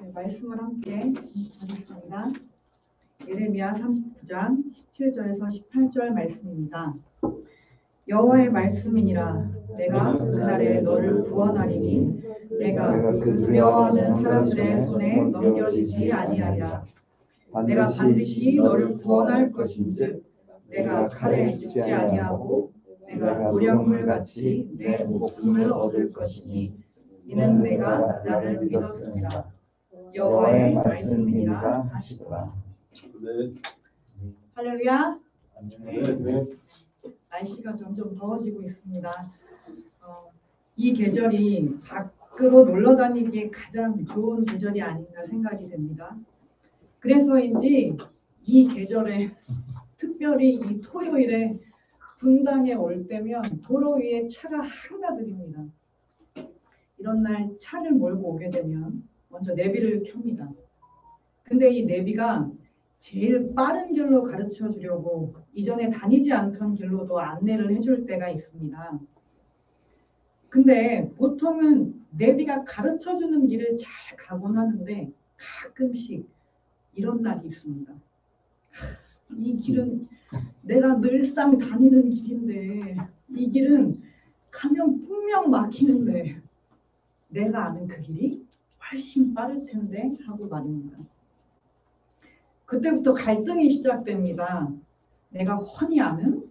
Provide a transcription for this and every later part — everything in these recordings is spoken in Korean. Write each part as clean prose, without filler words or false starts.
네, 말씀을 함께 하겠습니다. 예레미야 39장 17절에서 18절 말씀입니다. 여호와의 말씀이니라. 내가 그날에 너를 구원하리니 내가 그 두려워하는 사람들의 손에 넘겨주지 아니하리라. 내가 반드시 너를 구원할 것인즉 내가 칼에 죽지 아니하고 내가 노량물같이 내 목숨을 얻을 것이니 이는 내가 나를 믿었습니다. 여호와의 말씀이니라 하시더라. 네. 할렐루야. 네. 날씨가 점점 더워지고 있습니다. 이 계절이 밖으로 놀러 다니기에 가장 좋은 계절이 아닌가 생각이 됩니다. 그래서인지 이 계절에 특별히 이 토요일에 분당에 올 때면 도로 위에 차가 한가득입니다. 이런 날 차를 몰고 오게 되면 먼저 내비를 켭니다. 근데 이 내비가 제일 빠른 길로 가르쳐 주려고 이전에 다니지 않던 길로도 안내를 해줄 때가 있습니다. 근데 보통은 내비가 가르쳐 주는 길을 잘 가곤 하는데 가끔씩 이런 날이 있습니다. 이 길은 내가 늘상 다니는 길인데 이 길은 가면 분명 막히는데 내가 아는 그 길이 훨씬 빠를 텐데 하고 말입니다. 그때부터 갈등이 시작됩니다. 내가 훤히 아는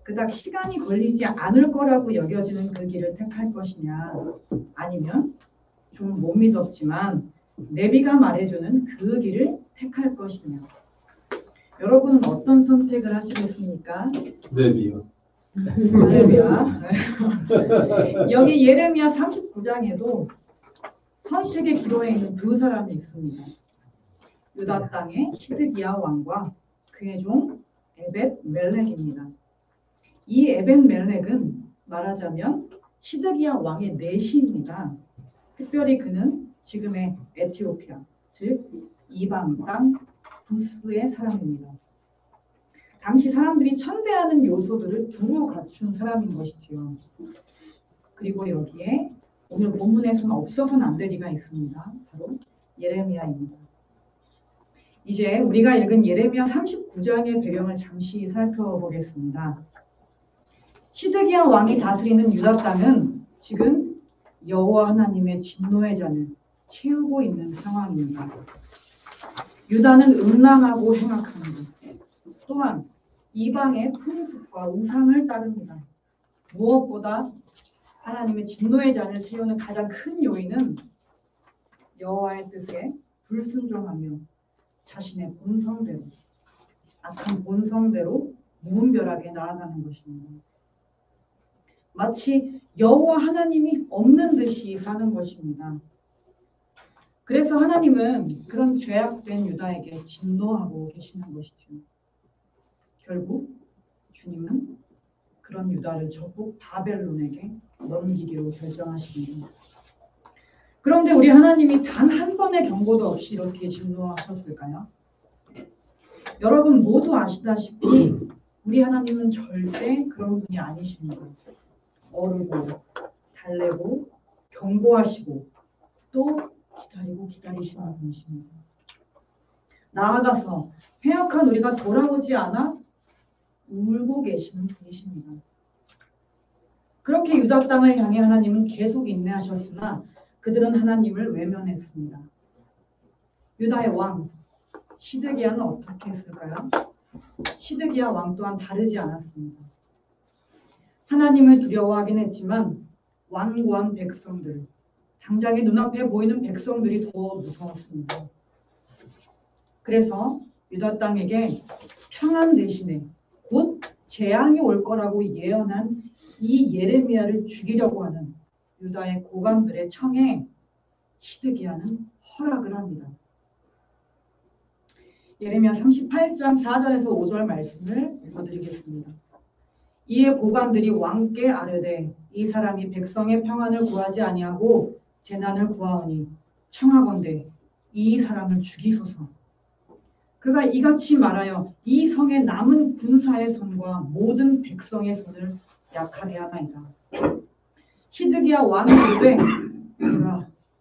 그닥 시간이 걸리지 않을 거라고 여겨지는 그 길을 택할 것이냐, 아니면 좀 못 믿었지만 내비가 말해주는 그 길을 택할 것이냐. 여러분은 어떤 선택을 하시겠습니까? 내비요. 할렐루야. 여기 예레미야 39장에도 선택의 기로에 있는 두 사람이 있습니다. 유다 땅의 시드기야 왕과 그의 종 에벳 멜렉입니다. 이 에벳 멜렉은 말하자면 시드기야 왕의 내시입니다. 특별히 그는 지금의 에티오피아, 즉 이방 땅 부스의 사람입니다. 당시 사람들이 천대하는 요소들을 두루 갖춘 사람인 것이지요. 그리고 여기에 오늘 본문에서는 없어서는 안 될 리가 있습니다. 바로 예레미야입니다. 이제 우리가 읽은 예레미야 39장의 배경을 잠시 살펴보겠습니다. 시드기야 왕이 다스리는 유다 땅은 지금 여호와 하나님의 진노의 잔을 채우고 있는 상황입니다. 유다는 음란하고 행악합니다. 또한 이방의 풍습과 우상을 따릅니다. 무엇보다 하나님의 진노의 잔을 채우는 가장 큰 요인은 여호와의 뜻에 불순종하며 자신의 본성대로, 악한 본성대로 무분별하게 나아가는 것입니다. 마치 여호와 하나님이 없는 듯이 사는 것입니다. 그래서 하나님은 그런 죄악된 유다에게 진노하고 계시는 것이죠. 결국 주님은 그런 유다를 전국 바벨론에게 넘기기로 결정하십니다. 그런데 우리 하나님이 단 한 번의 경고도 없이 이렇게 진노하셨을까요? 여러분 모두 아시다시피 우리 하나님은 절대 그런 분이 아니십니다. 어르고 달래고 경고하시고 또 기다리시는 분이십니다. 나아가서 회역한 우리가 돌아오지 않아 울고 계시는 분이십니다. 그렇게 유다 땅을 향해 하나님은 계속 인내하셨으나 그들은 하나님을 외면했습니다. 유다의 왕 시드기야는 어떻게 했을까요? 시드기야 왕 또한 다르지 않았습니다. 하나님을 두려워하긴 했지만 완고한 백성들, 당장에 눈앞에 보이는 백성들이 더 무서웠습니다. 그래서 유다 땅에게 평안 대신에 곧 재앙이 올 거라고 예언한 이 예레미야를 죽이려고 하는 유다의 고관들의 청에 시드기야는 허락을 합니다. 예레미야 38장 4절에서 5절 말씀을 읽어드리겠습니다. 이에 고관들이 왕께 아뢰되 이 사람이 백성의 평안을 구하지 아니하고 재난을 구하오니 청하건대 이 사람을 죽이소서. 그가 이같이 말하여 이 성의 남은 군사의 손과 모든 백성의 손을 약하게 하나이다. 시드기야 왕이 이르되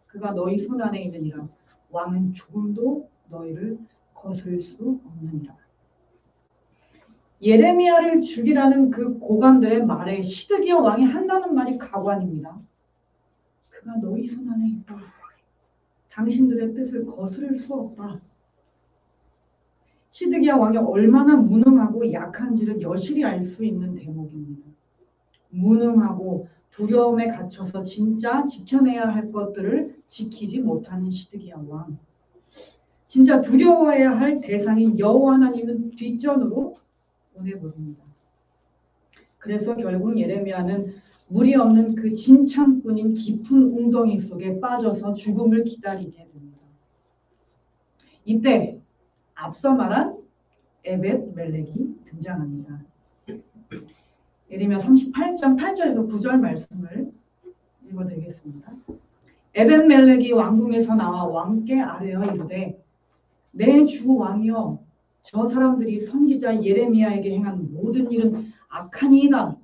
그가 너희 손 안에 있느니라. 왕은 조금도 너희를 거슬 수 없느니라. 예레미야를 죽이라는 그 고관들의 말에 시드기야 왕이 한다는 말이 가관입니다. 그가 너희 손 안에 있다. 당신들의 뜻을 거스를 수 없다. 시드기야 왕이 얼마나 무능하고 약한지를 여실히 알 수 있는 대목입니다. 무능하고 두려움에 갇혀서 진짜 지켜내야 할 것들을 지키지 못하는 시드기야 왕. 진짜 두려워해야 할 대상인 여호와 하나님은 뒷전으로 보내버립니다. 그래서 결국 예레미야는 물이 없는 그 진창뿐인 깊은 웅덩이 속에 빠져서 죽음을 기다리게 됩니다. 이때 앞서 말한 에벳멜렉이 등장합니다. 예레미야 38장 8절에서 9절 말씀을 읽어드리겠습니다. 에벳멜렉이 왕궁에서 나와 왕께 아뢰어 이르되 내 주 왕이여 저 사람들이 선지자 예레미야에게 행한 모든 일은 악하니이다.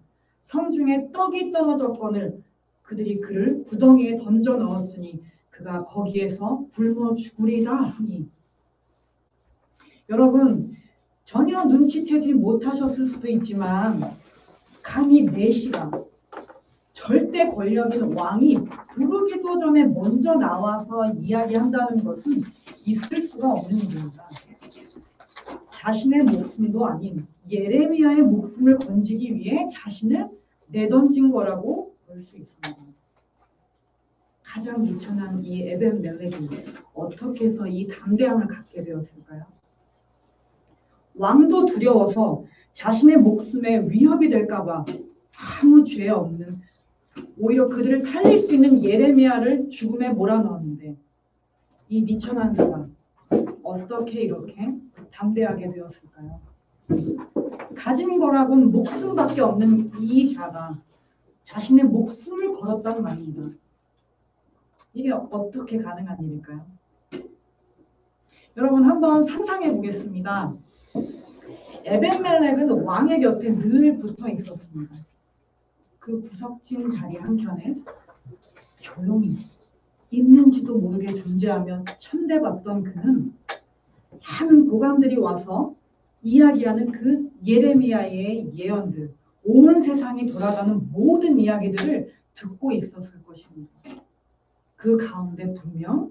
성중에 떡이 떨어졌거늘 그들이 그를 구덩이에 던져 넣었으니 그가 거기에서 굶어 죽으리다 하니. 여러분 전혀 눈치채지 못하셨을 수도 있지만 감히 내시가 절대 권력인 왕이 부르기도 전에 먼저 나와서 이야기한다는 것은 있을 수가 없는 일입니다. 자신의 목숨도 아닌 예레미야의 목숨을 건지기 위해 자신을 내던진 거라고 볼 수 있습니다. 가장 미천한 이 에벳멜렉이 어떻게 해서 이 담대함을 갖게 되었을까요? 왕도 두려워서 자신의 목숨에 위협이 될까봐 아무 죄 없는 오히려 그들을 살릴 수 있는 예레미야를 죽음에 몰아넣었는데 이 미천한 자가 어떻게 이렇게 담대하게 되었을까요? 가진 거라고는 목숨밖에 없는 이 자가 자신의 목숨을 걸었단 말입니다. 이게 어떻게 가능한 일일까요? 여러분 한번 상상해 보겠습니다. 에벳멜렉은 왕의 곁에 늘 붙어 있었습니다. 그 구석진 자리 한켠에 조용히 있는지도 모르게 존재하며 천대받던 그는 많은 고관들이 와서 이야기하는 그 예레미야의 예언들, 온 세상이 돌아가는 모든 이야기들을 듣고 있었을 것입니다. 그 가운데 분명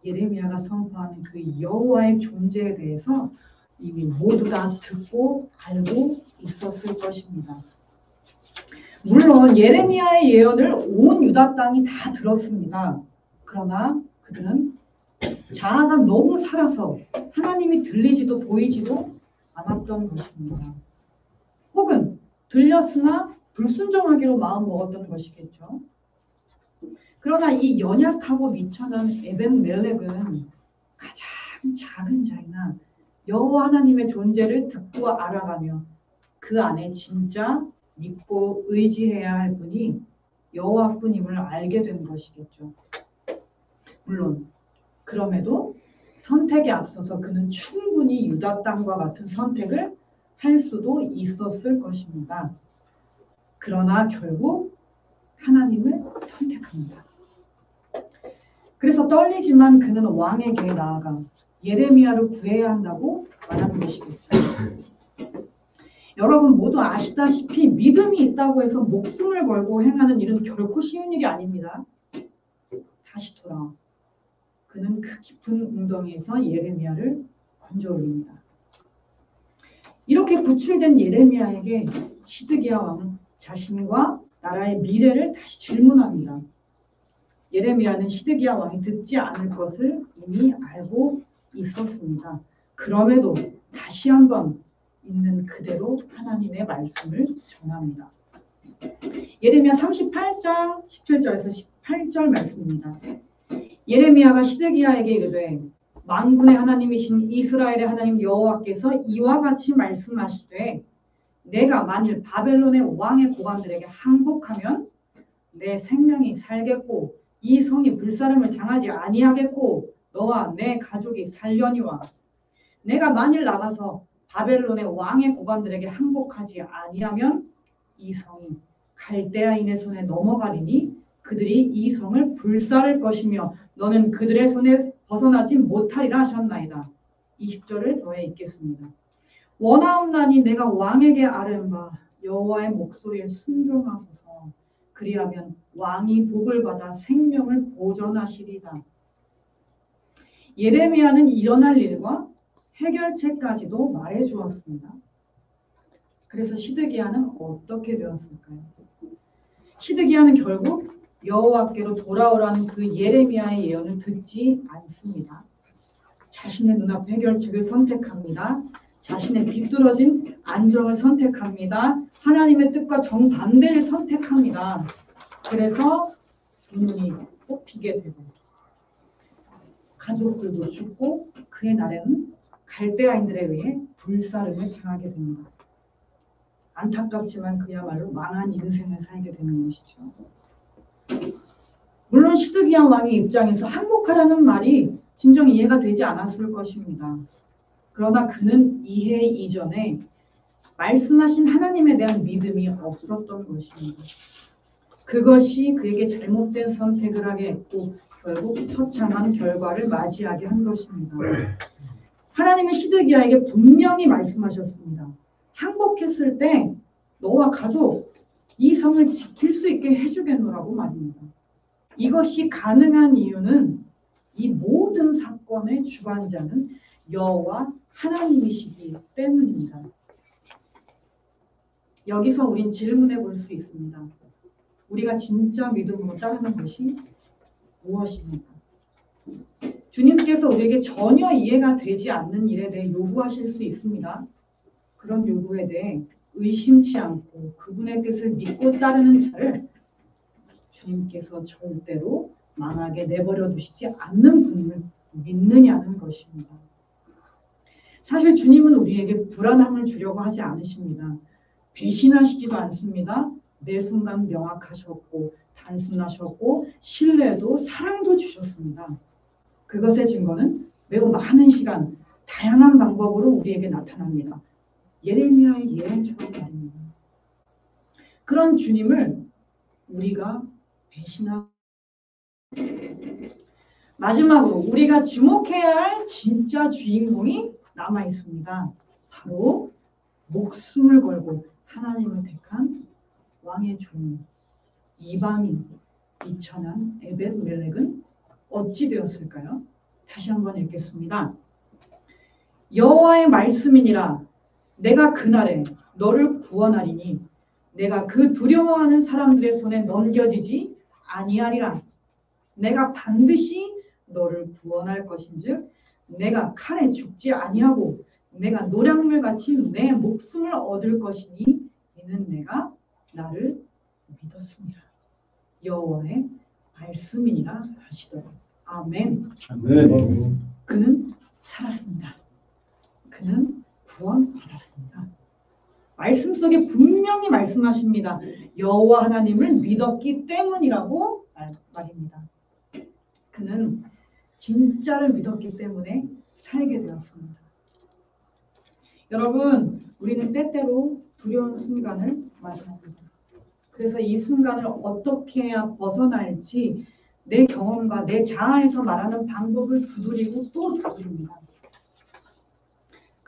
예레미야가 선포하는 그 여호와의 존재에 대해서 이미 모두 다 듣고 알고 있었을 것입니다. 물론 예레미야의 예언을 온 유다 땅이 다 들었습니다. 그러나 그들은 자아가 너무 살아서 하나님이 들리지도 보이지도 않았던 것입니다. 혹은 들렸으나 불순종하기로 마음먹었던 것이겠죠. 그러나 이 연약하고 미천한 에벳멜렉은 가장 작은 자이나 여호와 하나님의 존재를 듣고 알아가며 그 안에 진짜 믿고 의지해야 할 분이 여호와뿐임을 알게 된 것이겠죠. 물론 그럼에도 선택에 앞서서 그는 충분히 유다 땅과 같은 선택을 할 수도 있었을 것입니다. 그러나 결국 하나님을 선택합니다. 그래서 떨리지만 그는 왕에게 나아가 예레미야를 구해야 한다고 말하는 것이겠죠. 여러분 모두 아시다시피 믿음이 있다고 해서 목숨을 걸고 행하는 일은 결코 쉬운 일이 아닙니다. 다시 돌아와. 그는 그 깊은 웅덩이에서 예레미야를 건져 올립니다. 이렇게 구출된 예레미야에게 시드기야 왕은 자신과 나라의 미래를 다시 질문합니다. 예레미야는 시드기야 왕이 듣지 않을 것을 이미 알고 있었습니다. 그럼에도 다시 한번 있는 그대로 하나님의 말씀을 전합니다. 예레미야 38장 17절에서 18절 말씀입니다. 예레미야가 시드기야에게 이르되 만군의 하나님이신 이스라엘의 하나님 여호와께서 이와 같이 말씀하시되 내가 만일 바벨론의 왕의 고관들에게 항복하면 내 생명이 살겠고 이 성이 불사름을 당하지 아니하겠고 너와 내 가족이 살려니와 내가 만일 나가서 바벨론의 왕의 고관들에게 항복하지 아니하면 이 성이 갈대아인의 손에 넘어가리니 그들이 이 성을 불사를 것이며 너는 그들의 손에 벗어나지 못하리라 하셨나이다. 20절을 더해 읽겠습니다. 원하옵나니 내가 왕에게 아뢰마 여호와의 목소리에 순종하소서. 그리하면 왕이 복을 받아 생명을 보존하시리다. 예레미야는 일어날 일과 해결책까지도 말해 주었습니다. 그래서 시드기야는 어떻게 되었을까요? 시드기야는 결국 여호와께로 돌아오라는 그 예레미야의 예언을 듣지 않습니다. 자신의 눈앞 해결책을 선택합니다. 자신의 비뚤어진 안정을 선택합니다. 하나님의 뜻과 정반대를 선택합니다. 그래서 분이 뽑히게 되고 가족들도 죽고 그의 날에는 갈대아인들에 의해 불사름을 당하게 됩니다. 안타깝지만 그야말로 망한 인생을 살게 되는 것이죠. 물론 시드기야 왕의 입장에서 항복하라는 말이 진정 이해가 되지 않았을 것입니다. 그러나 그는 이해 이전에 말씀하신 하나님에 대한 믿음이 없었던 것입니다. 그것이 그에게 잘못된 선택을 하게 했고 결국 처참한 결과를 맞이하게 한 것입니다. 하나님은 시드기야에게 분명히 말씀하셨습니다. 항복했을 때 너와 가족 이 성을 지킬 수 있게 해주겠노라고 말입니다. 이것이 가능한 이유는 이 모든 사건의 주관자는 여호와 하나님이시기 때문입니다. 여기서 우린 질문해 볼 수 있습니다. 우리가 진짜 믿음으로 따르는 것이 무엇입니까? 주님께서 우리에게 전혀 이해가 되지 않는 일에 대해 요구하실 수 있습니다. 그런 요구에 대해 의심치 않고 그분의 뜻을 믿고 따르는 자를 주님께서 절대로 망하게 내버려 두시지 않는 분임을 믿느냐는 것입니다. 사실 주님은 우리에게 불안함을 주려고 하지 않으십니다. 배신하시지도 않습니다. 매 순간 명확하셨고 단순하셨고 신뢰도 사랑도 주셨습니다. 그것의 증거는 매우 많은 시간, 다양한 방법으로 우리에게 나타납니다. 예레미야의 예언처럼 말입니다. 그런 주님을 우리가 배신하고 마지막으로 우리가 주목해야 할 진짜 주인공이 남아 있습니다. 바로 목숨을 걸고 하나님을 택한 왕의 종 이방인 비천한 에벳멜렉은 어찌 되었을까요? 다시 한번 읽겠습니다. 여호와의 말씀이니라 내가 그날에 너를 구원하리니 내가 그 두려워하는 사람들의 손에 넘겨지지 아니하리라. 내가 반드시 너를 구원할 것인즉 내가 칼에 죽지 아니하고 내가 노량물같이 내 목숨을 얻을 것이니 이는 내가 나를 믿었습니다. 여호와의 말씀이니라 하시더라. 아멘. 아멘. 그는 살았습니다. 그는 구원받았습니다. 말씀 속에 분명히 말씀하십니다. 여호와 하나님을 믿었기 때문이라고 말입니다. 그는 진짜를 믿었기 때문에 살게 되었습니다. 여러분, 우리는 때때로 두려운 순간을 맞이합니다. 그래서 이 순간을 어떻게 해야 벗어날지 내 경험과 내 자아에서 말하는 방법을 두드리고 또 두드립니다.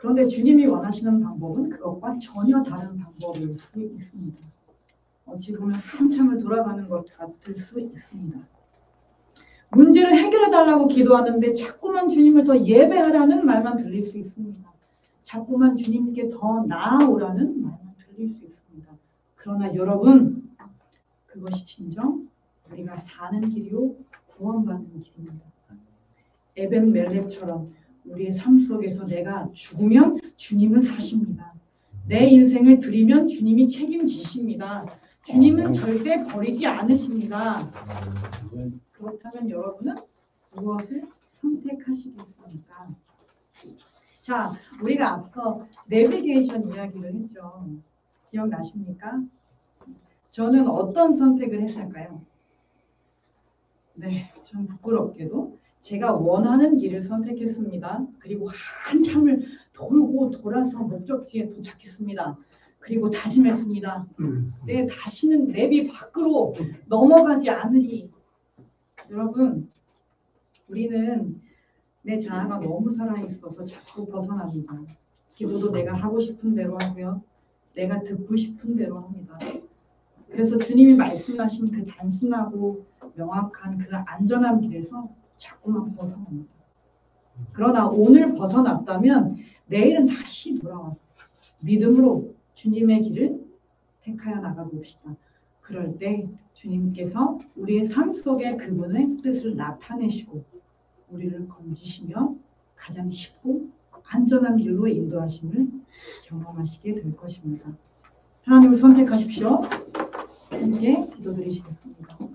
그런데 주님이 원하시는 방법은 그것과 전혀 다른 방법일 수 있습니다. 어찌 보면 한참을 돌아가는 것 같을 수 있습니다. 문제를 해결해달라고 기도하는데 자꾸만 주님을 더 예배하라는 말만 들릴 수 있습니다. 자꾸만 주님께 더 나아오라는 말만 들릴 수 있습니다. 그러나 여러분, 그것이 진정 우리가 사는 길이요 구원받는 길입니다. 에벤멜렉처럼 우리의 삶 속에서 내가 죽으면 주님은 사십니다. 내 인생을 드리면 주님이 책임지십니다. 주님은 절대 버리지 않으십니다. 그렇다면 여러분은 무엇을 선택하시겠습니까? 자, 우리가 앞서 내비게이션 이야기를 했죠. 기억나십니까? 저는 어떤 선택을 했을까요? 네, 좀 부끄럽게도 제가 원하는 길을 선택했습니다. 그리고 한참을 돌고 돌아서 목적지에 도착했습니다. 그리고 다짐했습니다. 네, 다시는 내비 밖으로 넘어가지 않으리. 여러분, 우리는 내 자아가 너무 살아있어서 자꾸 벗어납니다. 기도도 내가 하고 싶은 대로 하고요. 내가 듣고 싶은 대로 합니다. 그래서 주님이 말씀하신 그 단순하고 명확한 그 안전한 길에서 자꾸만 벗어납니다. 그러나 오늘 벗어났다면 내일은 다시 돌아와서 믿음으로 주님의 길을 택하여 나가봅시다. 그럴 때 주님께서 우리의 삶 속에 그분의 뜻을 나타내시고 우리를 건지시며 가장 쉽고 안전한 길로 인도하심을 경험하시게 될 것입니다. 하나님을 선택하십시오. 함께 기도드리시겠습니다.